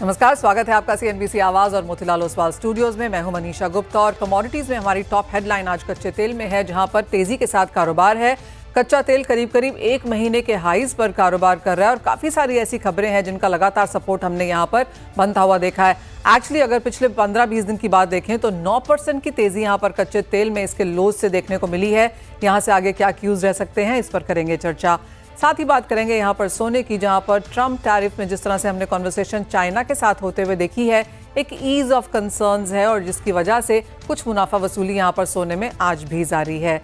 नमस्कार, स्वागत है आपका सीएनबीसी आवाज और मोतीलाल ओसवाल स्टूडियोज में। मैं हूं मनीषा गुप्ता और कमोडिटीज में हमारी टॉप हेडलाइन आज कच्चे तेल में है, जहां पर तेजी के साथ कारोबार है। कच्चा तेल करीब करीब एक महीने के हाईज पर कारोबार कर रहा है और काफी सारी ऐसी खबरें हैं जिनका लगातार सपोर्ट हमने यहां पर बनता हुआ देखा है। एक्चुअली अगर पिछले 15-20 दिन की बात देखें तो 9% की तेजी यहां पर कच्चे तेल में इसके लोज से देखने को मिली है। यहां से आगे क्या क्यूज रह सकते हैं, इस पर करेंगे चर्चा। साथ ही बात करेंगे यहाँ पर सोने की, जहाँ पर ट्रम्प टैरिफ में जिस तरह से हमने कॉन्वर्सेशन चाइना के साथ होते हुए देखी है, एक ईज ऑफ कंसर्न्स है और जिसकी वजह से कुछ मुनाफा वसूली यहाँ पर सोने में आज भी जारी है।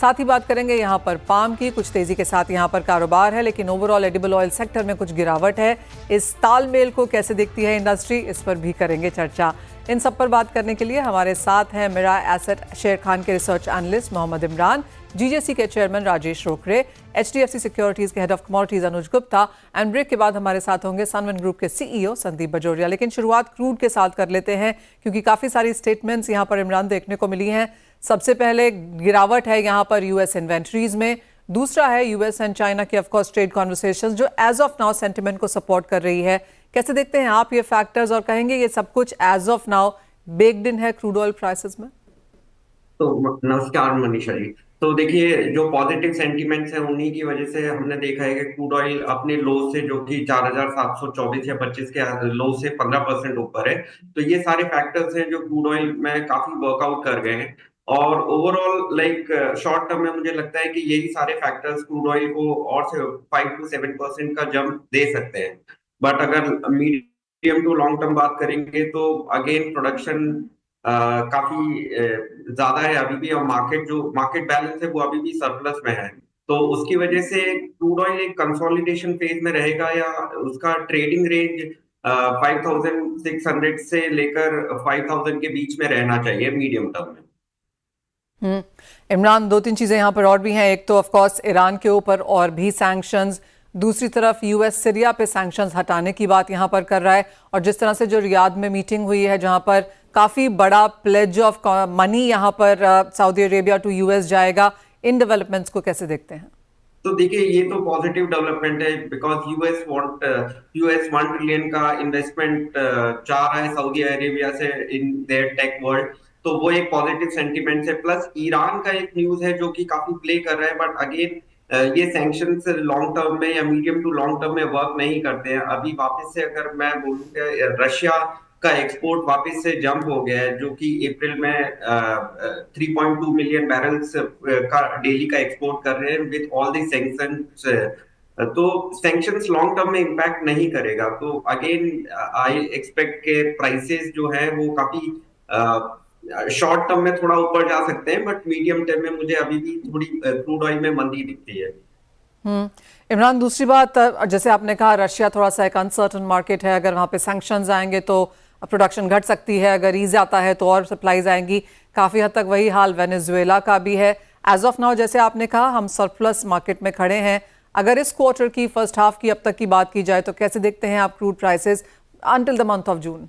साथ ही बात करेंगे यहाँ पर पाम की, कुछ तेजी के साथ यहाँ पर कारोबार है, लेकिन ओवरऑल एडिबल ऑयल सेक्टर में कुछ गिरावट है। इस तालमेल को कैसे देखती है इंडस्ट्री, इस पर भी करेंगे चर्चा। इन सब पर बात करने के लिए हमारे साथ हैं मिरा एसेट शेयर खान के research analyst Mohammad Imran, GJC के chairman Rajesh Rokde, HDFC securities के head of commodities Anuj Gupta, and break के बाद हमारे साथ होंगे सनवन ग्रुप के सीईओ संदीप बजोरिया। लेकिन शुरुआत क्रूड के साथ कर लेते हैं, क्योंकि काफी सारी स्टेटमेंट्स यहाँ पर इमरान देखने को मिली हैं। सबसे पहले गिरावट है यहाँ पर यूएस इन्वेंट्रीज में, दूसरा है यूएस एंड चाइना की ऑफकोर्स ट्रेड कॉन्वर्सेशंस जो एज ऑफ नाउ सेंटिमेंट को सपोर्ट कर रही है। कैसे देखते हैं आप ये फैक्टर्स, और कहेंगे ये सब कुछ as of now baked in है क्रूड ऑयल प्राइसेस में? तो नमस्कार मनीषा जी। तो देखिए, जो पॉजिटिव सेंटीमेंट्स हैं उन्हीं की वजह से हमने देखा है कि क्रूड ऑयल अपने लो से, जो कि 4724 या 25 के लो से 15% ऊपर है। तो ये सारे फैक्टर्स हैं जो क्रूड ऑयल में काफी वर्कआउट कर गए हैं और ओवरऑल शॉर्ट टर्म में मुझे लगता है कि यही सारे फैक्टर्स क्रूड ऑयल को और से 5 to 7% का जंप दे सकते हैं। बट अगर मीडियम टू लॉन्ग टर्म बात करेंगे तो अगेन प्रोडक्शन काफी ज्यादा है अभी भी, और मार्केट बैलेंस है वो अभी भी सरप्लस में है। तो उसकी वजह से क्रूड ऑयल एक कंसोलिडेशन फेज में रहेगा, या उसका ट्रेडिंग रेंज 5600 से लेकर 5000 के बीच में रहना चाहिए मीडियम टर्म में। इमरान, दो तीन चीजें यहाँ पर और भी हैं। एक तो ऑफकोर्स ईरान के ऊपर और भी सैंक्शंस, दूसरी तरफ यूएस सीरिया पे सैंक्शंस हटाने की बात यहाँ पर कर रहा है, और जिस तरह से जो रियाद में मीटिंग हुई है जहाँ पर काफी बड़ा प्लेज ऑफ मनी यहाँ पर सऊदी अरेबिया टू यूएस जाएगा, इन डेवलपमेंट्स को कैसे देखते हैं? तो देखिए, ये तो पॉजिटिव डेवलपमेंट है, बिकॉज यूएस 1 ट्रिलियन का इन्वेस्टमेंट चाह रहा है सऊदी अरेबिया से इन देयर टेक वर्ल्ड। तो वो एक पॉजिटिव सेंटीमेंट है। प्लस ईरान का एक न्यूज है जो कि काफी प्ले कर रहा है, बट अगेन ये सैंक्शंस लॉन्ग टर्म में या मीडियम टू लॉन्ग टर्म में वर्क नहीं करते हैं। अभी वापस से अगर मैं बोलूँ कि रशिया का एक्सपोर्ट वापस से जंप हो गया है, जो कि अप्रैल में 3.2 मिलियन बैरल्स का डेली का एक्सपोर्ट कर रहे हैं विद ऑल दी सैंक्शंस। तो सैंक्शंस लॉन्ग टर्म में इम्पैक्ट नहीं करेगा। तो अगेन आई एक्सपेक्ट के प्राइसेस जो है वो काफी शॉर्ट टर्म में थोड़ा ऊपर जा सकते हैं, बट मीडियम टर्म में मुझे अभी भी थोड़ी क्रूड ऑयल में मंदी दिखती है। इमरान, दूसरी बात, जैसे आपने कहा रशिया थोड़ा सा एक अनसर्टन मार्केट है, अगर वहां पे सैंक्शंस आएंगे तो प्रोडक्शन घट सकती है, अगर ईज आता है तो और सप्लाईज आएंगी। काफी हद तक वही हाल वेनेजुएला का भी है। एज ऑफ नाउ जैसे आपने कहा हम सरप्लस मार्केट में खड़े हैं। अगर इस क्वार्टर की फर्स्ट हाफ की अब तक की बात की जाए तो कैसे देखते हैं आप crude prices until the month of June?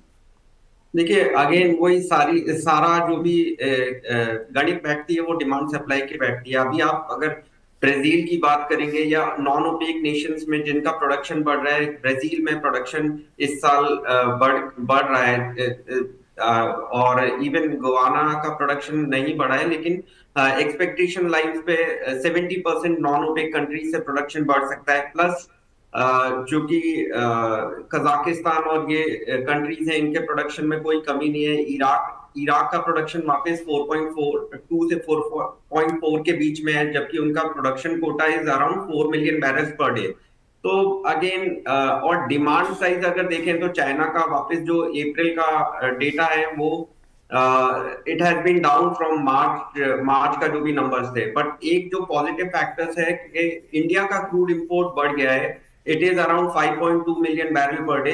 देखिए, अगेन वही सारा जो भी गणित बैठती है वो डिमांड सप्लाई की बैठती है। अभी आप अगर ब्राजील की बात करेंगे या नॉन ओपेक नेशंस में जिनका प्रोडक्शन बढ़ रहा है, ब्राजील में प्रोडक्शन इस साल बढ़ रहा है, और इवन गोवाना का प्रोडक्शन नहीं बढ़ा है, लेकिन एक्सपेक्टेशन लाइंस पे 70% नॉन ओपेक कंट्रीज से प्रोडक्शन बढ़ सकता है। प्लस जो कि कजाकिस्तान और ये कंट्रीज हैं, इनके प्रोडक्शन में कोई कमी नहीं है। इराक का प्रोडक्शन वापस 4.42 से 4.4 के बीच में है, जबकि उनका production quota is around 4 million barrels per day. तो अगेन और डिमांड साइज अगर देखें तो चाइना का वापस जो अप्रैल का डेटा है वो it has been down from March का जो भी नंबर्स थे। बट एक जो पॉजिटिव फैक्टर्स है कि इंडिया का क्रूड इंपोर्ट बढ़ गया है। It is around 5.2 million barrel per day.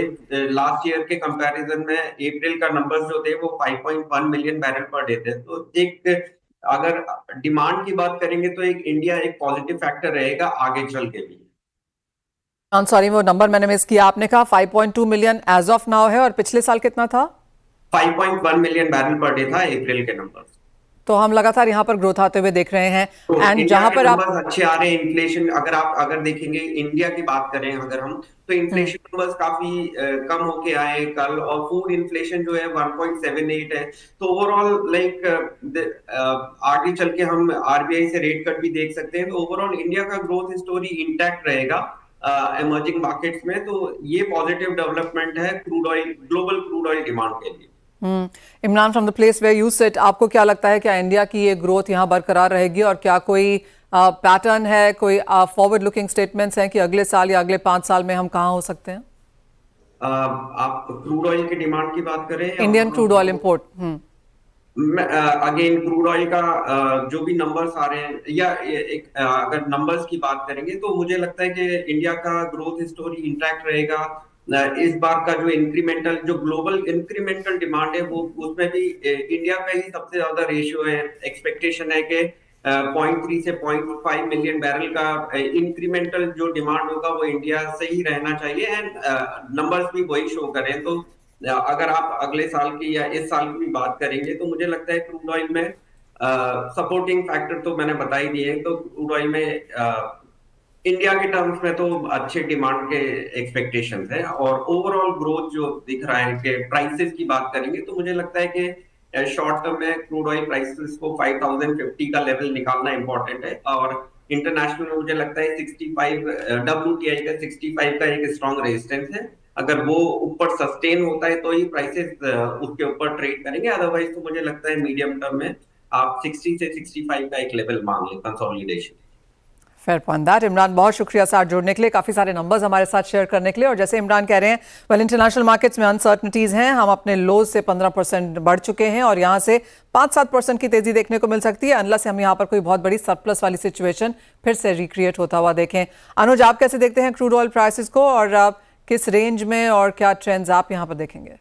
Last year के कंपैरिजन में अप्रैल का नंबर्स जो थे वो 5.1 मिलियन बैरल पर डे थे। तो एक अगर डिमांड की बात करेंगे तो एक इंडिया एक पॉजिटिव फैक्टर रहेगा आगे चल के भी। सॉरी, वो नंबर मैंने मिस किया। आपने कहा 5.2 मिलियन एज ऑफ नाउ है, और पिछले साल कितना था? 5.1 मिलियन बैरल पर डे था अप्रैल के नंबर। तो हम लगातार यहाँ पर ग्रोथ आते हुए देख रहे हैं। तो एंड इंडिया जहां के पर आप नंबर्स अच्छे आ रहे हैं। इन्फ्लेशन अगर देखेंगे इंडिया की बात करें अगर हम, तो इन्फ्लेशन नंबर्स काफी कम होके आए हैं कल, और फूड इन्फ्लेशन जो है 1.78 है। तो ओवरऑल लाइक आगे चल के हम आरबीआई से रेट कट भी देख सकते हैं। तो ओवरऑल इंडिया का ग्रोथ स्टोरी इंटैक्ट रहेगा इमर्जिंग मार्केट्स में। तो ये पॉजिटिव डेवलपमेंट है crude oil, global crude oil demand के लिए। Imran, from the place where you sit, आपको क्या लगता है, क्या इंडिया की ये ग्रोथ यहाँ बरकरार रहेगी, और क्या कोई पैटर्न है, कोई फॉरवर्ड लुकिंग स्टेटमेंट्स हैं कि अगले साल या अगले 5 साल में हम कहाँ हो सकते हैं? आप क्रूड ऑयल की डिमांड की बात करें या Indian crude oil import. Again crude oil का जो भी नंबर्स आ रहे हैं, या अगर नंबर्स की बात करेंगे, तो मुझे लगता है कि इंडिया का ग्रोथ स्टोरी इंटैक्ट रहेगा। इस बार का जो इंक्रीमेंटल, जो ग्लोबल इंक्रीमेंटल डिमांड है, वो उसमें भी इंडिया का ही सबसे ज्यादा रेशियो है। एक्सपेक्टेशन है कि 0.3 से 0.5 मिलियन बैरल का इंक्रीमेंटल जो डिमांड होगा वो इंडिया से ही रहना चाहिए। एंड नंबर्स भी वही शो करें। तो अगर आप अगले साल की या इस साल की भी बात करेंगे, तो मुझे लगता है क्रूड ऑयल में सपोर्टिंग फैक्टर तो मैंने बता ही दिए। तो क्रूड ऑयल में इंडिया के टर्म्स में तो अच्छे डिमांड के एक्सपेक्टेशंस है, और ओवरऑल ग्रोथ जो दिख रहा है कि प्राइसेस की बात करेंगे, तो मुझे लगता है कि शॉर्ट टर्म में क्रूड ऑयल प्राइसेस को 5050 का लेवल निकालना इंपॉर्टेंट है। और इंटरनेशनल में मुझे लगता है 65 WTI का 65 का एक स्ट्रॉन्ग रेजिस्टेंस है। अगर वो ऊपर सस्टेन होता है तो ही प्राइसेस उसके ऊपर ट्रेड करेंगे। अदरवाइज तो मुझे लगता है मीडियम टर्म में आप 60 से 65 का एक लेवल मान लें consolidation. Fair point that. Imran, बहुत शुक्रिया साथ जुड़ने के लिए, काफ़ी सारे नंबर्स हमारे साथ शेयर करने के लिए। और जैसे इमरान कह रहे हैं, वेल इंटरनेशनल मार्केट्स में अनसर्टनिटीज़ हैं, हम अपने लोज से 15% बढ़ चुके हैं और यहाँ से 5-7% की तेज़ी देखने को मिल सकती है, अनलेस हम यहाँ पर कोई बहुत बड़ी सरप्लस वाली सिचुएशन फिर से रिक्रिएट होता हुआ देखें। अनुज, आप कैसे देखते हैं क्रूड ऑयल प्राइसेस को, और किस रेंज में और क्या ट्रेंड्स आप यहाँ पर देखेंगे?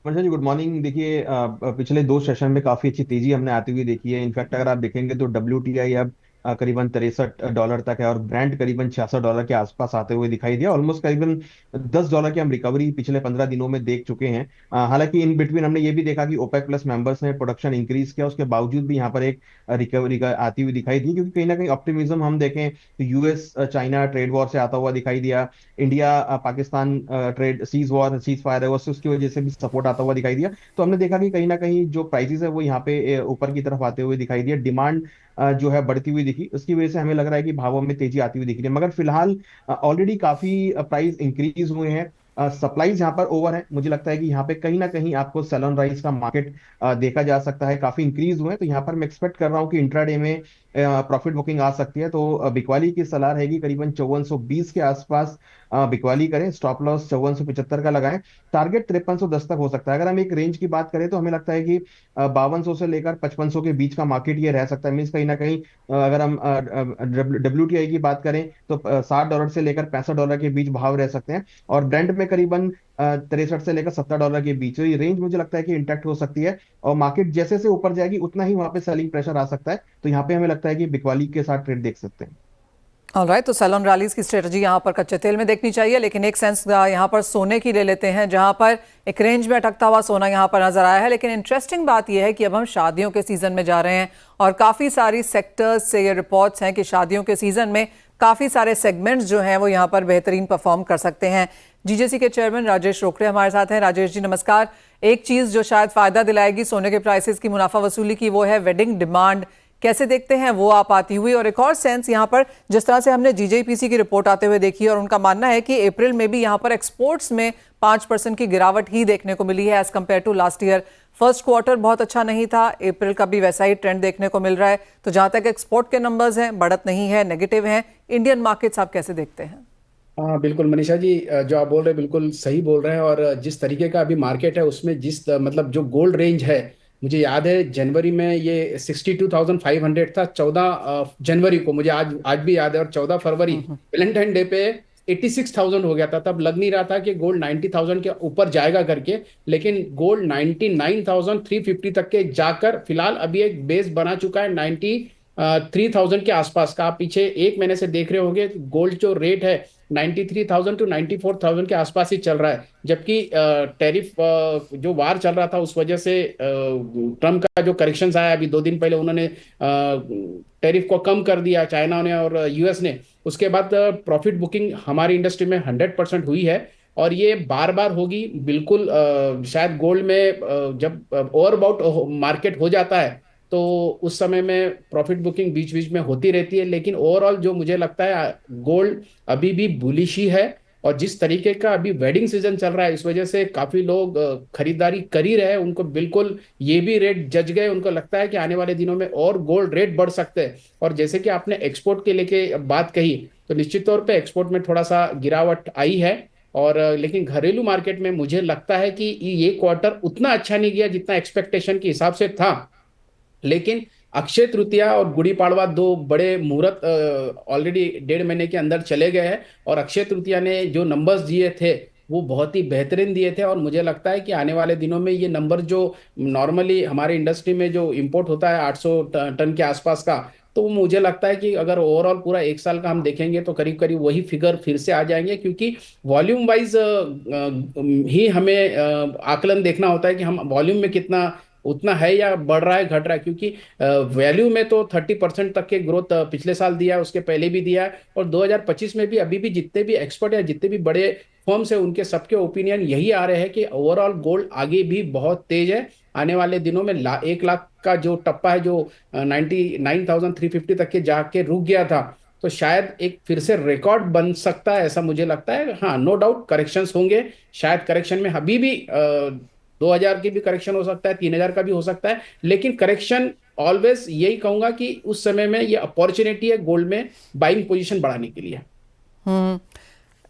Manoj ji, good morning. देखिए, पिछले 2 सेशन में काफी अच्छी तेजी हमने आती हुई देखी है। इनफैक्ट अगर आप देखेंगे तो WTI अब करीबन $63 तक है, और ब्रेंट करीबन $66 के आसपास आते हुए दिखाई दिया। ऑलमोस्ट करीबन $10 की हम रिकवरी पिछले 15 दिनों में देख चुके हैं। हालांकि इन बिटवीन हमने ये भी देखा कि ओपेक प्लस मेंबर्स ने प्रोडक्शन इंक्रीज किया, उसके बावजूद भी यहाँ पर एक रिकवरी आती हुई दिखाई दी, क्योंकि कहीं ना कहीं ऑप्टिमिज्म हम देखें तो यूएस चाइना ट्रेड वॉर से आता हुआ दिखाई दिया। India Pakistan trade cease fire है, उसकी वजह से भी सपोर्ट आता हुआ दिखाई दिया। तो हमने देखा कि कहीं ना कहीं जो प्राइसेस है वो यहाँ पे ऊपर की तरफ आते हुए दिखाई दिया। डिमांड जो है बढ़ती हुई दिखी, उसकी वजह से हमें लग रहा है कि भावों में तेजी आती हुई दिख रही है। मगर फिलहाल ऑलरेडी काफी प्राइस इंक्रीज हुए हैं, सप्लाईज यहाँ पर ओवर है। मुझे लगता है कि यहाँ पे कहीं ना कहीं आपको सेलन राइस का मार्केट देखा जा सकता है, काफी इंक्रीज हुए हैं। तो यहाँ पर मैं एक्सपेक्ट कर रहा हूँ कि इंट्राडे में प्रॉफिट बुकिंग आ सकती है। तो बिकवाली की सलाह रहेगी करीबन 5420 के आसपास बिकवाली करें, स्टॉप लॉस 5475 का लगाएं, टारगेट 5310 तक हो सकता है। अगर हम एक रेंज की बात करें तो हमें लगता है कि 5200 से लेकर 5500 के बीच का मार्केट ये रह सकता है। मीन्स कहीं ना कहीं अगर हम WTI की बात करें तो $60 से लेकर $65 के बीच भाव रह सकते हैं, और ब्रेंट में करीबन 63 से लेकर $70 के बीच। तो ये रेंज मुझे लगता है कि इंटैक्ट हो सकती है, और मार्केट जैसे से ऊपर जाएगी उतना ही वहां पे सेलिंग प्रेशर आ सकता है। तो यहाँ पे हमें लगता है कि बिकवाली के साथ ट्रेड देख सकते हैं। ऑलराइट, तो सेल ऑन रैलीज की स्ट्रेटजी यहाँ पर कच्चे तेल में देखनी चाहिए, लेकिन एक सेंस यहाँ पर सोने की ले लेते हैं, जहाँ पर एक रेंज में अटकता हुआ सोना यहाँ पर नजर आया है। लेकिन इंटरेस्टिंग बात यह है कि अब हम शादियों के सीजन में जा रहे हैं, और काफ़ी सारी सेक्टर्स से ये रिपोर्ट्स हैं कि शादियों के सीजन में काफ़ी सारे सेगमेंट्स जो हैं वो यहाँ पर बेहतरीन परफॉर्म कर सकते हैं। GJC के चेयरमैन राजेश रोकड़े हमारे साथ हैं। राजेश जी, नमस्कार। एक चीज़ जो शायद फ़ायदा दिलाएगी सोने के प्राइसेस की मुनाफा वसूली की, वो है वेडिंग डिमांड। कैसे देखते हैं वो आप आती हुई? और एक और सेंस यहाँ पर, जिस तरह से हमने GJPC की रिपोर्ट आते हुए देखी, और उनका मानना है कि अप्रैल में भी यहाँ पर एक्सपोर्ट्स में 5% की गिरावट ही देखने को मिली है as compare to last year. First quarter बहुत अच्छा नहीं था, अप्रैल का भी वैसा ही ट्रेंड देखने को मिल रहा है। तो जहाँ तक एक्सपोर्ट के नंबर्स हैं, बढ़त नहीं है, नेगेटिव हैं। इंडियन मार्केट्स आप कैसे देखते हैं? हाँ बिल्कुल मनीषा जी, जो आप बोल रहे हैं बिल्कुल सही बोल रहे हैं। और जिस तरीके का अभी मार्केट है उसमें जिस मतलब जो गोल्ड रेंज है, मुझे याद है जनवरी में ये 62,500 था 14 जनवरी को, मुझे आज भी याद है। और 14 फरवरी वैलेंटाइन डे पे 86,000 हो गया था। तब लग नहीं रहा था कि गोल्ड 90,000 के ऊपर जाएगा करके, लेकिन गोल्ड 99,350 तक के जाकर फिलहाल अभी एक बेस बना चुका है 3000 के आसपास का। आप पीछे एक महीने से देख रहे होंगे गोल्ड जो रेट है 93,000 टू 94,000 के आसपास ही चल रहा है, जबकि टैरिफ जो वार चल रहा था उस वजह से ट्रम्प का जो करेक्शंस आया अभी 2 दिन पहले, उन्होंने टैरिफ को कम कर दिया चाइना ने और यूएस ने। उसके बाद प्रॉफिट बुकिंग हमारी इंडस्ट्री में 100% हुई है और ये बार बार होगी बिल्कुल। शायद गोल्ड में जब ओवरबाउट मार्केट हो जाता है तो उस समय में प्रॉफिट बुकिंग बीच बीच में होती रहती है, लेकिन ओवरऑल जो मुझे लगता है गोल्ड अभी भी बुलिश ही है। और जिस तरीके का अभी वेडिंग सीजन चल रहा है इस वजह से काफी लोग खरीदारी कर ही रहे हैं, उनको बिल्कुल ये भी रेट जज गए, उनको लगता है कि आने वाले दिनों में और गोल्ड रेट बढ़ सकते हैं। और जैसे कि आपने एक्सपोर्ट के लेके बात कही तो निश्चित तौर पे एक्सपोर्ट में थोड़ा सा गिरावट आई है। और लेकिन घरेलू मार्केट में मुझे लगता है कि ये क्वार्टर उतना अच्छा नहीं गया जितना एक्सपेक्टेशन के हिसाब से था। लेकिन अक्षय तृतीया और गुड़ी पाड़वा दो बड़े मुहूर्त ऑलरेडी 1.5 महीने के अंदर चले गए हैं, और अक्षय तृतीया ने जो नंबर्स दिए थे वो बहुत ही बेहतरीन दिए थे। और मुझे लगता है कि आने वाले दिनों में ये नंबर जो नॉर्मली हमारे इंडस्ट्री में जो इंपोर्ट होता है 800 टन के आसपास का, तो मुझे लगता है कि अगर ओवरऑल पूरा एक साल का हम देखेंगे तो करीब करीब वही फिगर फिर से आ जाएंगे, क्योंकि वॉल्यूम वाइज ही हमें आकलन देखना होता है कि हम वॉल्यूम में कितना उतना है या बढ़ रहा है घट रहा है। क्योंकि वैल्यू में तो 30% तक के ग्रोथ पिछले साल दिया है, उसके पहले भी दिया है, और 2025 में भी अभी भी जितने भी एक्सपर्ट या जितने भी बड़े फर्म्स है उनके सबके ओपिनियन यही आ रहे हैं कि ओवरऑल गोल्ड आगे भी बहुत तेज है। आने वाले दिनों में 1 लाख का जो टप्पा है जो 99,350 तक के जाके रुक गया था, तो शायद एक फिर से रिकॉर्ड बन सकता है, ऐसा मुझे लगता है। हाँ, नो डाउट करेक्शंस होंगे, शायद करेक्शन में अभी भी 2,000 की भी करेक्शन हो सकता है, 3,000 का भी हो सकता है, लेकिन करेक्शन ऑलवेज यही कहूंगा कि उस समय में ये अपॉर्चुनिटी है गोल्ड में बाइंग पोजीशन बढ़ाने के लिए।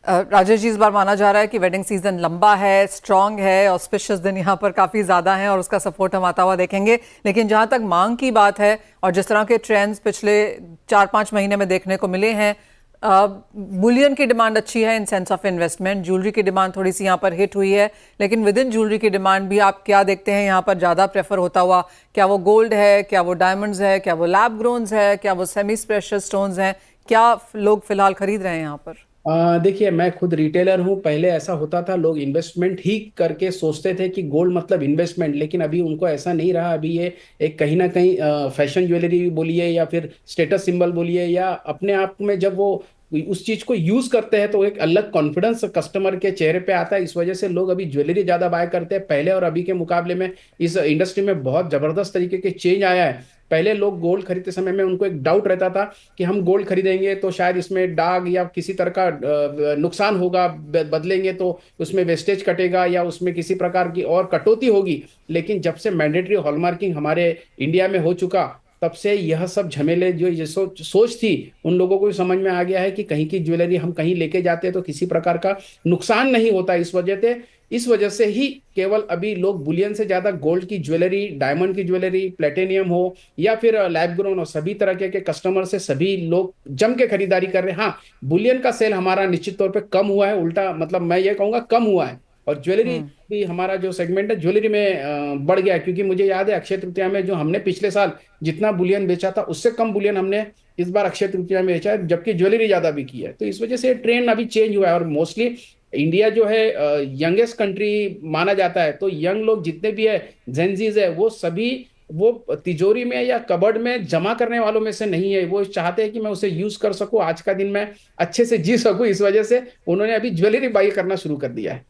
राजेश जी, इस बार माना जा रहा है कि वेडिंग सीजन लंबा है, स्ट्रांग है, ऑस्पिशियस दिन यहाँ पर काफ़ी ज़्यादा हैं और उसका सपोर्ट हम आता हुआ देखेंगे। लेकिन जहाँ तक मांग की बात है और जिस तरह के ट्रेंड्स पिछले 4-5 महीने में देखने को मिले हैं, बुलियन की डिमांड अच्छी है in sense of investment, jewellery की डिमांड थोड़ी सी यहाँ पर हिट हुई है, लेकिन विद इन ज्वेलरी की डिमांड भी आप क्या देखते हैं यहाँ पर ज़्यादा प्रेफर होता हुआ? क्या वो गोल्ड है, क्या वो डायमंड्स है, क्या वो लैब ग्रोन्स है, क्या वो सेमी प्रेशियस स्टोन्स हैं? क्या लोग फिलहाल खरीद रहे हैं यहाँ पर? देखिए, मैं खुद रिटेलर हूँ। पहले ऐसा होता था, लोग इन्वेस्टमेंट ही करके सोचते थे कि गोल्ड मतलब इन्वेस्टमेंट, लेकिन अभी उनको ऐसा नहीं रहा। अभी ये एक कहीं ना कहीं फैशन ज्वेलरी बोलिए या फिर स्टेटस सिंबल बोलिए, या अपने आप में जब वो उस चीज को यूज करते हैं तो एक अलग कॉन्फिडेंस कस्टमर के चेहरे पे आता है। इस वजह से लोग अभी ज्वेलरी ज्यादा बाय करते हैं। पहले और अभी के मुकाबले में इस इंडस्ट्री में बहुत जबरदस्त तरीके के चेंज आया है। पहले लोग गोल्ड खरीदते समय में उनको एक डाउट रहता था कि हम गोल्ड खरीदेंगे तो शायद इसमें दाग या किसी तरह का नुकसान होगा, बदलेंगे तो उसमें वेस्टेज कटेगा या उसमें किसी प्रकार की और कटौती होगी। लेकिन जब से मैंडेटरी हॉलमार्किंग हमारे इंडिया में हो चुका, तब से यह सब झमेले जो ये सोच थी उन लोगों को भी समझ में आ गया है कि कहीं की ज्वेलरी हम कहीं लेके जाते हैं तो किसी प्रकार का नुकसान नहीं होता। इस वजह से ही केवल अभी लोग बुलियन से ज्यादा गोल्ड की ज्वेलरी, डायमंड की ज्वेलरी, प्लेटिनियम हो या फिर लैब ग्रोन हो, सभी तरह के कस्टमर से सभी लोग जम के खरीदारी कर रहे हैं। हाँ, बुलियन का सेल हमारा निश्चित तौर पे कम हुआ है, उल्टा मतलब मैं ये कहूंगा कम हुआ है। और ज्वेलरी भी हमारा जो सेगमेंट है ज्वेलरी में बढ़ गया है, क्योंकि मुझे याद है अक्षय तृतीया में जो हमने पिछले साल जितना बुलियन बेचा था उससे कम बुलियन हमने इस बार अक्षय तृतीया में बेचा है, जबकि ज्वेलरी ज्यादा बिकी है। तो इस वजह से ट्रेंड अभी चेंज हुआ है। और मोस्टली इंडिया जो है यंगेस्ट कंट्री माना जाता है, तो यंग लोग जितने भी है, जेनजीज है, वो सभी वो तिजोरी में या कबर्ड में जमा करने वालों में से नहीं है। वो चाहते हैं कि मैं उसे यूज कर सकूं, आज का दिन मैं अच्छे से जी सकूं। इस वजह से उन्होंने अभी ज्वेलरी बाई करना शुरू कर दिया है।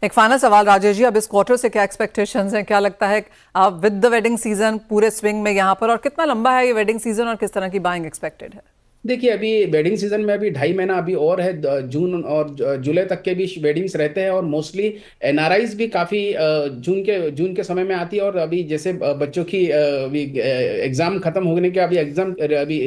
एक फाइनल सवाल राजेश जी, अब इस क्वार्टर से क्या एक्सपेक्टेशंस हैं? क्या लगता है आप विद द वेडिंग सीजन पूरे स्विंग में यहाँ पर, और कितना लंबा है ये वेडिंग सीजन और किस तरह की बाइंग एक्सपेक्टेड है? देखिए, अभी वेडिंग सीजन में अभी 2.5 महीना अभी और है। जून और जुलाई तक के भी वेडिंग्स रहते हैं, और मोस्टली एनआरआईज भी काफी जून के समय में आती है। और अभी जैसे बच्चों की अभी एग्जाम खत्म होने के अभी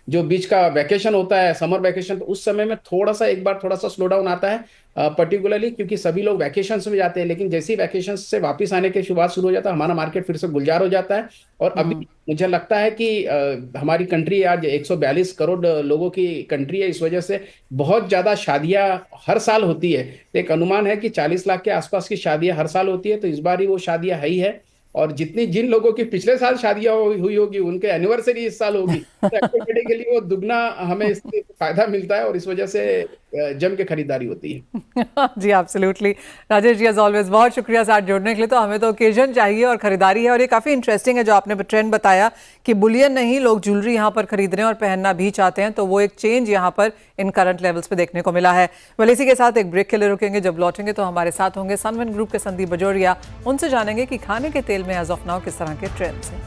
जो बीच का वैकेशन होता है, समर वैकेशन, तो उस समय में एक बार थोड़ा सा स्लो डाउन आता है, पर्टिकुलरली क्योंकि सभी लोग वैकेशन में जाते हैं। लेकिन जैसे ही वैकेशन से वापस आने की शुरुआत शुरू हो जाता है, हमारा मार्केट फिर से गुलजार हो जाता है। और अभी मुझे लगता है कि हमारी कंट्री आज 142 करोड़ लोगों की कंट्री है। इस वजह से बहुत ज्यादा शादियां हर साल होती है। एक अनुमान है कि 40 लाख के आसपास की शादियां हर साल होती है, तो इस बार ही वो शादियां है ही है। और जिन लोगों की पिछले साल शादियां हुई होगी उनके एनिवर्सरी इस साल होगी, तो ऑटोमेटिकली वो दुगना हमें इससे फायदा मिलता है और इस वजह से जम के खरीदारी होती है। जी absolutely. Rajesh ji as always बहुत शुक्रिया साथ जुड़ने के लिए। तो हमें तो ओकेजन चाहिए और खरीदारी है, और ये काफ़ी इंटरेस्टिंग है जो आपने ट्रेंड बताया कि बुलियन नहीं, लोग ज्वेलरी यहाँ पर खरीद रहे हैं और पहनना भी चाहते हैं, तो वो एक चेंज यहाँ पर इन करंट लेवल्स पे देखने को मिला है। वेल इसी के साथ एक ब्रेक के लिए रुकेंगे, जब लौटेंगे तो हमारे साथ होंगे सनवन ग्रुप के संदीप बजोरिया। उनसे जानेंगे कि खाने के तेल में एज ऑफ नाउ किस तरह के ट्रेंड्स हैं।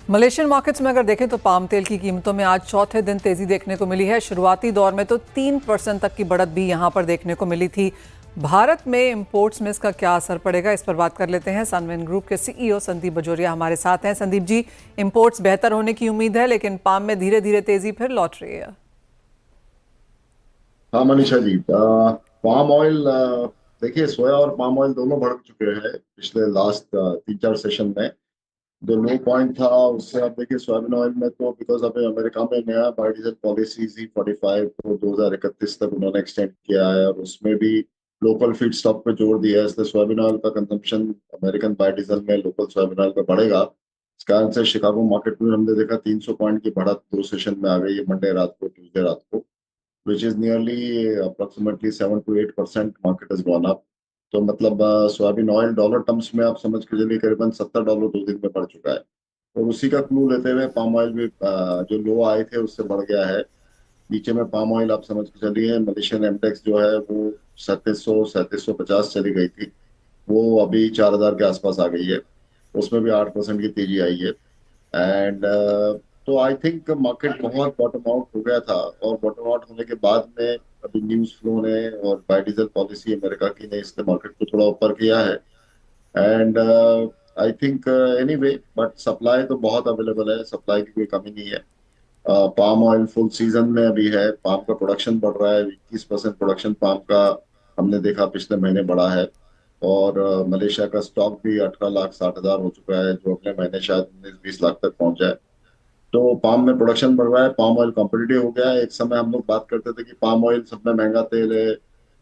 मलेशियन मार्केट्स में अगर देखें तो पाम तेल की कीमतों में आज चौथे दिन तेजी देखने को मिली है। शुरुआती दौर में तो 3% तक की बढ़त भी यहां पर देखने को मिली थी। भारत में इंपोर्ट्स में इसका क्या असर पड़ेगा, इस पर बात कर लेते हैं। सनवन ग्रुप के सीईओ संदीप बजोरिया हमारे साथ हैं। संदीप जी, इंपोर्ट्स बेहतर होने की उम्मीद है, लेकिन पाम में धीरे धीरे तेजी फिर लौट रही है। हाँ मनीषा जी, पाम ऑयल, देखिए सोया और पाम ऑयल दोनों बढ़ चुके हैं पिछले लास्ट 3-4 सेशन में। जो लो पॉइंट था उससे आप देखिए सोयाबीन ऑयल में तो बिकॉज अभी अमेरिका में नया बायोडीजल पॉलिसी E45 को 2031 तक उन्होंने एक्सटेंड किया है और उसमें भी लोकल फीड स्टॉक पे जोर दिया है, इसलिए सोयाबीन ऑयल का कंजम्पशन अमेरिकन बायोडीजल में, लोकल सोयाबीन ऑयल में बढ़ेगा। इस कारण से शिकागो मार्केट में हमने देखा 300 पॉइंट की बढ़त 2 सेशन में आ गई है, मंडे रात को, ट्यूसडे रात को, which is nearly approximately 7 to 8% market has gone up। तो मतलब सोयाबीन ऑयल डॉलर टर्म्स में आप समझ के चलिए करीबन $70 2 दिन में बढ़ चुका है। और उसी का क्लू लेते हुए पाम ऑयल भी जो लो आए थे उससे बढ़ गया है। नीचे में पाम ऑयल आप समझ के चलिए मलेशियन इंडेक्स जो है वो 3750 चली गई थी, वो अभी 4000 के आसपास आ गई है, उसमें भी 8% की तेजी आई है। एंड तो आई थिंक मार्केट बहुत बॉटम आउट हो गया था और बॉटम आउट होने के बाद में अभी न्यूज फ्लो ने और बायोडीजल पॉलिसी अमेरिका की ने इसने मार्केट को थोड़ा ऊपर किया है। And I think anyway but supply तो बहुत अवेलेबल है, सप्लाई की कोई कमी नहीं है। पाम ऑयल फुल सीजन में अभी है, पाम का प्रोडक्शन बढ़ रहा है, 21% प्रोडक्शन पाम का हमने देखा पिछले महीने बढ़ा है। और मलेशिया का स्टॉक भी 18,60,000 हो चुका है, जो अगले महीने शायद 19-20 लाख तक पहुंच जाए। तो पाम में प्रोडक्शन बढ़ रहा है, पाम ऑयल कॉम्पिटिटिव हो गया है। एक समय हम लोग बात करते थे कि पाम ऑयल सब में महंगा तेल है,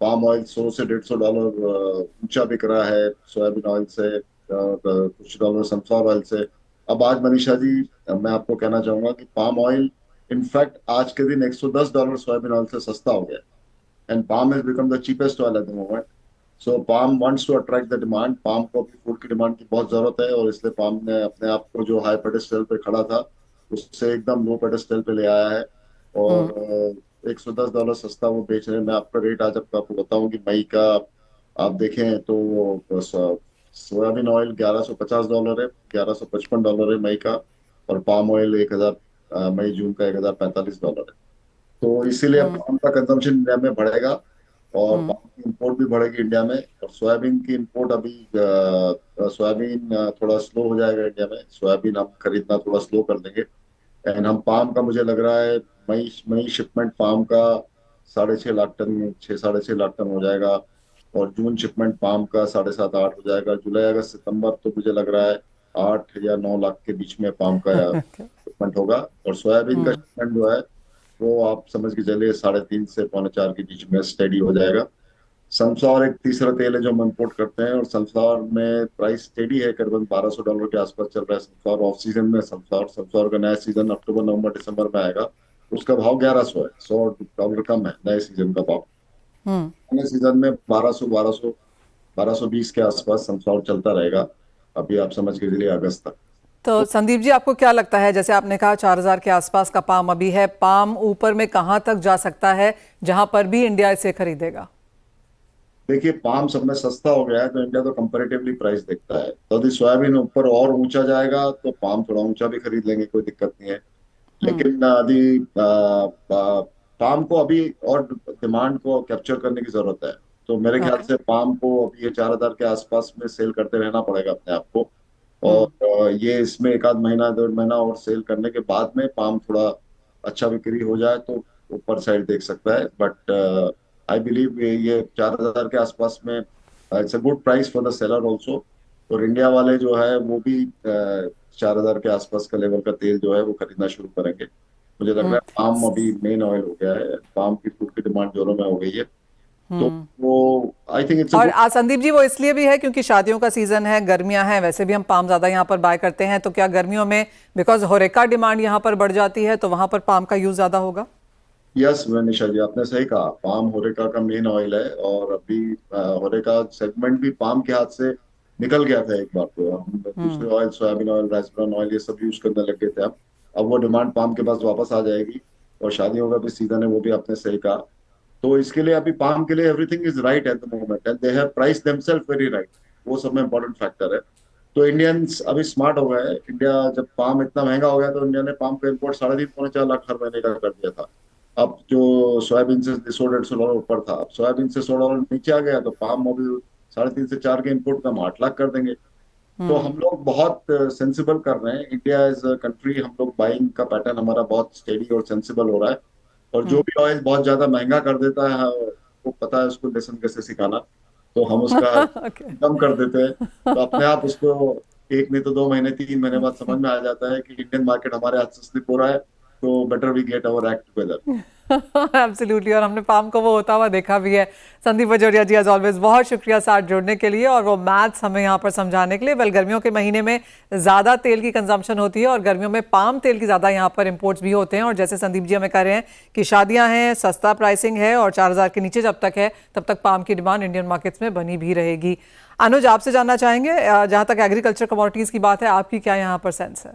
पाम ऑयल $100 से $150 ऊंचा बिक रहा है सोयाबीन ऑयल से, कुछ डॉलर सनफ्लावर ऑयल से। अब आज मनीषा जी मैं आपको कहना चाहूंगा कि पाम ऑयल इनफैक्ट आज के दिन $110 सोयाबीन ऑयल से सस्ता हो गया, and palm has become the cheapest oil at the moment. So palm wants to attract the demand, palm को अभी फूड की डिमांड की बहुत जरूरत है और इसलिए पाम ने अपने आप को जो हाई पेडेस्टल पे खड़ा था उससे एकदम लो पेडेस्टल पे ले आया है और $110 सस्ता वो बेच रहे हैं। मैं आपका रेट आज आपको बताऊं कि मई का आप देखें तो सोयाबीन ऑयल $1150 है, $1155 है मई का, और पाम ऑयल 1000 मई जून का $1045 है। तो इसीलिए पाम का कंजम्पशन इंडिया में बढ़ेगा और पाम की इंपोर्ट भी बढ़ेगी इंडिया में। और सोयाबीन की इंपोर्ट अभी सोयाबीन थोड़ा स्लो हो जाएगा इंडिया में, सोयाबीन हम खरीदना थोड़ा स्लो कर देंगे। एंड हम पाम का मुझे लग रहा है मई शिपमेंट पाम का 6.5 लाख टन, 6-6.5 लाख टन हो जाएगा, और जून शिपमेंट पाम का 7.5-8 हो जाएगा। जुलाई अगस्त सितंबर तो मुझे लग रहा है 8 या 9 लाख के बीच में पाम का शिपमेंट होगा। और सोयाबीन का शिपमेंट जो है वो आप समझ के चलिए 3.5 से 3.25 के बीच में स्टेडी हो जाएगा। सनफ्लावर एक तीसरा तेल है जो हम इम्पोर्ट करते हैं और सनफ्लावर में प्राइस स्टेडी है, करीबन $1200 के आसपास चल रहा है सनफ्लावर। ऑफ सीजन में सनफ्लावर का नया सीजन अक्टूबर नवंबर दिसंबर में आएगा, उसका भाव 1100 है, $100 कम है नए सीजन का भाव। नए सीजन में 1220 के आसपास सनफ्लावर चलता रहेगा, अभी आप समझ के चलिए अगस्त तक। तो संदीप जी, आपको क्या लगता है, जैसे आपने कहा 4000 के आसपास का पाम अभी है, पाम ऊपर में कहां तक जा सकता है जहां पर भी इंडिया इसे खरीदेगा? देखिए पाम सब में सस्ता हो गया है तो इंडिया तो कंपैरेटिवली प्राइस देखता है, तो यदि सोयाबीन ऊपर और ऊंचा जाएगा तो पाम थोड़ा ऊंचा भी खरीद लेंगे, कोई दिक्कत नहीं है। लेकिन यदि पाम को अभी और डिमांड को कैप्चर करने की जरूरत है, तो मेरे ख्याल से पाम को अभी ये 4000 के आसपास में सेल करते रहना पड़ेगा अपने आप को। और ये इसमें 1 आध महीना 1.5 महीना और सेल करने के बाद में पाम थोड़ा अच्छा बिक्री हो जाए तो ऊपर साइड देख सकता है। बट आई बिलीव ये 4000 के आसपास में it's a good price for the seller also. और इंडिया वाले जो है वो भी 4,000 के आसपास का लेवल का तेल जो है वो खरीदना शुरू करेंगे। मुझे लग रहा है पाम अभी मेन ऑयल हो गया है, पाम की फ्रूट की डिमांड जोरों में हो गई है, तो वो आई थिंक इट्स और संदीप जी वो इसलिए भी है क्योंकि शादियों का सीजन है, गर्मियां हैं, वैसे भी हम पाम ज्यादा यहाँ पर बाय करते हैं, तो क्या गर्मियों में बिकॉज होरेका डिमांड यहाँ पर बढ़ जाती है तो वहां पर पाम का यूज ज्यादा होगा? यस निशा जी, आपने सही कहा, पाम होरेका का मेन ऑयल है, और अभी होरेका सेगमेंट भी पाम के हाथ से निकल गया था एक बार, तो हम दूसरे oil, soybean oil, rice bran oil, ये सब यूज करने लग गए थे। अब वो डिमांड पाम के पास वापस आ जाएगी, और शादियों का भी सीजन है, वो भी आपने सही कहा। तो इसके लिए अभी पाम के लिए everything is right at the moment, and they have price themselves very right, वो सब में इंपॉर्टेंट फैक्टर है। तो इंडियंस अभी स्मार्ट हो गए हैं। इंडिया जब पाम इतना महंगा हो गया तो इंडिया ने पाम का इम्पोर्ट 3.5-4 लाख हर महीने का कर दिया था। अब जो सोयाबीन से $150 ऊपर था, अब सोयाबीन से $100 नीचे आ गया, तो पाम अभी 3.5 से 4 के इम्पोर्ट का हम 8 लाख कर देंगे। तो हम लोग बहुत सेंसिबल कर रहे हैं, इंडिया एज अ कंट्री, हम लोग बाइंग का पैटर्न हमारा बहुत स्टेडी और सेंसिबल हो रहा है। और जो भी ऑयल बहुत ज्यादा महंगा कर देता है, वो पता है उसको लेसन कैसे सिखाना, तो हम उसका कम कर देते हैं, तो अपने आप उसको 1 नहीं तो 2 महीने 3 महीने बाद समझ में आ जाता है कि इंडियन मार्केट हमारे हाथ से स्लिप हो रहा है, तो better we get our act together. Absolutely, और हमने पाम को वो होता हुआ देखा भी है। संदीप भजोरिया जी एज ऑलवेज बहुत शुक्रिया साथ जुड़ने के लिए और वो मैथ्स हमें यहाँ पर समझाने के लिए। वेल, गर्मियों के महीने में ज़्यादा तेल की कंजम्पशन होती है और गर्मियों में पाम तेल की ज़्यादा यहाँ पर इंपोर्ट्स भी होते हैं, और जैसे संदीप जी हमें कह रहे हैं कि शादियाँ हैं, सस्ता प्राइसिंग है और 4,000 के नीचे जब तक है तब तक पाम की डिमांड इंडियन मार्केट्स में बनी भी रहेगी। अनुज, आपसे जानना चाहेंगे, जहाँ तक एग्रीकल्चर कमोडिटीज़ की बात है, आपकी क्या यहाँ पर सेंस है?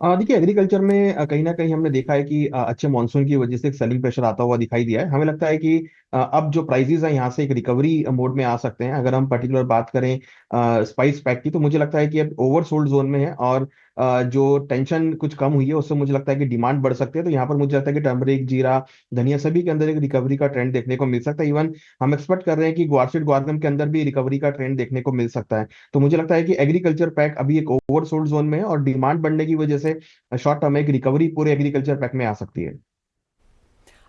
देखिए, एग्रीकल्चर में कहीं ना कहीं हमने देखा है कि अच्छे मानसून की वजह से एक सेलिंग प्रेशर आता हुआ दिखाई दिया है। हमें लगता है कि अब जो प्राइसेस हैं यहाँ से एक रिकवरी मोड में आ सकते हैं। अगर हम पर्टिकुलर बात करें स्पाइस पैक की, तो मुझे लगता है कि अब ओवरसोल्ड जोन में है, और जो टेंशन कुछ कम हुई है उससे मुझे लगता है कि डिमांड बढ़ सकती है। तो यहाँ पर मुझे लगता है कि टर्मरिक, जीरा, धनिया सभी के अंदर एक रिकवरी का ट्रेंड देखने को मिल सकता है। इवन हम एक्सपेक्ट कर रहे हैं कि ग्वारसीड ग्वारगम के अंदर भी रिकवरी का ट्रेंड देखने को मिल सकता है। तो मुझे लगता है कि एग्रीकल्चर पैक अभी एक ओवरसोल्ड जोन में है, और डिमांड बढ़ने की वजह से शॉर्ट टर्म एक रिकवरी पूरे एग्रीकल्चर पैक में आ सकती है।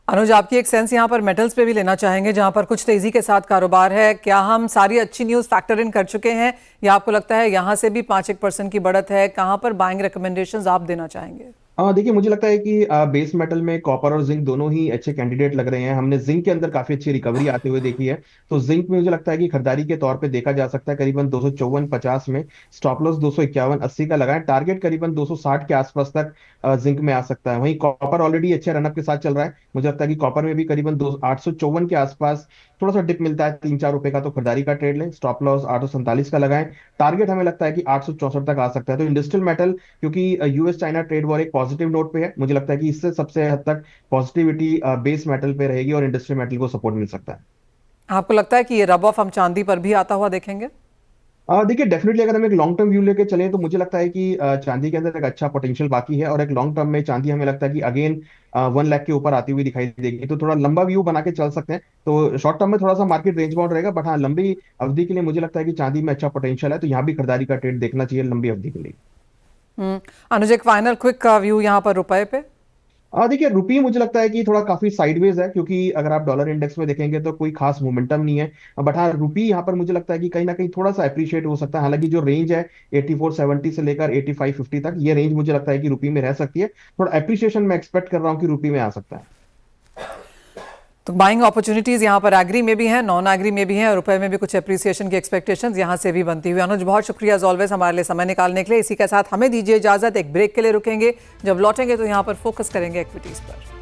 अनुज, आपकी एक सेंस यहाँ पर मेटल्स पे भी लेना चाहेंगे, जहाँ पर कुछ तेजी के साथ कारोबार है। क्या हम सारी अच्छी न्यूज़ फैक्टर इन कर चुके हैं, या आपको लगता है यहाँ से भी 5-1% की बढ़त है? कहाँ पर बाइंग रिकमेंडेशंस आप देना चाहेंगे? देखिए, मुझे लगता है कि बेस मेटल में कॉपर और जिंक दोनों ही अच्छे कैंडिडेट लग रहे हैं। हमने जिंक के अंदर काफी अच्छी रिकवरी आते हुए देखी है, तो जिंक में मुझे लगता है कि खरीदारी के तौर पे देखा जा सकता है। करीबन 254.50 में स्टॉप लॉस 251.80 का लगाएं, टारगेट करीबन 260 के आसपास तक जिंक में आ सकता है। वहीं कॉपर ऑलरेडी अच्छे रनअप के साथ चल रहा है, मुझे लगता है कि कॉपर में भी करीबन 854 के आसपास थोड़ा सा डिप मिलता है 3-4 रुपए का, तो खरीदारी का ट्रेड लें। स्टॉप लॉस 847 का लगाएं, टारगेट हमें लगता है कि 864 तक आ सकता है। तो इंडस्ट्रियल मेटल, क्योंकि यूएस चाइना ट्रेड वॉर एक पॉजिटिव नोट पे है, मुझे लगता है कि इससे सबसे हद तक पॉजिटिविटी बेस मेटल पे रहेगी और इंडस्ट्रियल मेटल को सपोर्ट मिल सकता है। आपको लगता है कि ये रब ऑफ हम चांदी पर भी आता हुआ देखेंगे? देखिए, डेफिनेटली अगर हम एक लॉन्ग टर्म व्यू लेके चलें तो मुझे लगता है कि चांदी के अंदर एक अच्छा पोटेंशियल बाकी है, और एक लॉन्ग टर्म में चांदी हमें लगता है कि अगेन 1 लाख के ऊपर आती हुई दिखाई देगी। तो थोड़ा लंबा व्यू बना के चल सकते हैं। तो शॉर्ट टर्म में थोड़ा सा मार्केट रेंज बाउंड रहेगा, बट हाँ, लंबी अवधि के लिए मुझे लगता है कि चांदी में अच्छा पोटेंशियल है, तो यहाँ भी खरीदारी का ट्रेड देखना चाहिए लंबी अवधि के लिए। अनुज, एक फाइनल क्विक व्यू यहाँ पर रुपए पे? देखिए, रुपये मुझे लगता है कि थोड़ा काफी साइडवेज है, क्योंकि अगर आप डॉलर इंडेक्स में देखेंगे तो कोई खास मोमेंटम नहीं है। बट हाँ, रुपये यहाँ पर मुझे लगता है कि कहीं ना कहीं थोड़ा सा अप्रिशिएट हो सकता है। हालांकि जो रेंज है 84.70 से लेकर 85.50 तक, ये रेंज मुझे लगता है कि रुपये में रह सकती है। थोड़ा अप्रिशिएशन मैं एक्सपेक्ट कर रहा हूँ कि रुपये में आ सकता है। तो बाइंग अपॉर्चुनिटीज यहाँ पर एग्री में भी हैं, नॉन एग्री में भी हैं, और रुपए में भी कुछ एप्रिसिएशन की एक्सपेक्टेशंस यहाँ से भी बनती हुई। अनुज, बहुत शुक्रिया एज ऑलवेज हमारे लिए समय निकालने के लिए। इसी के साथ हमें दीजिए इजाजत, एक ब्रेक के लिए रुकेंगे, जब लौटेंगे तो यहाँ पर फोकस करेंगे इक्विटीज पर।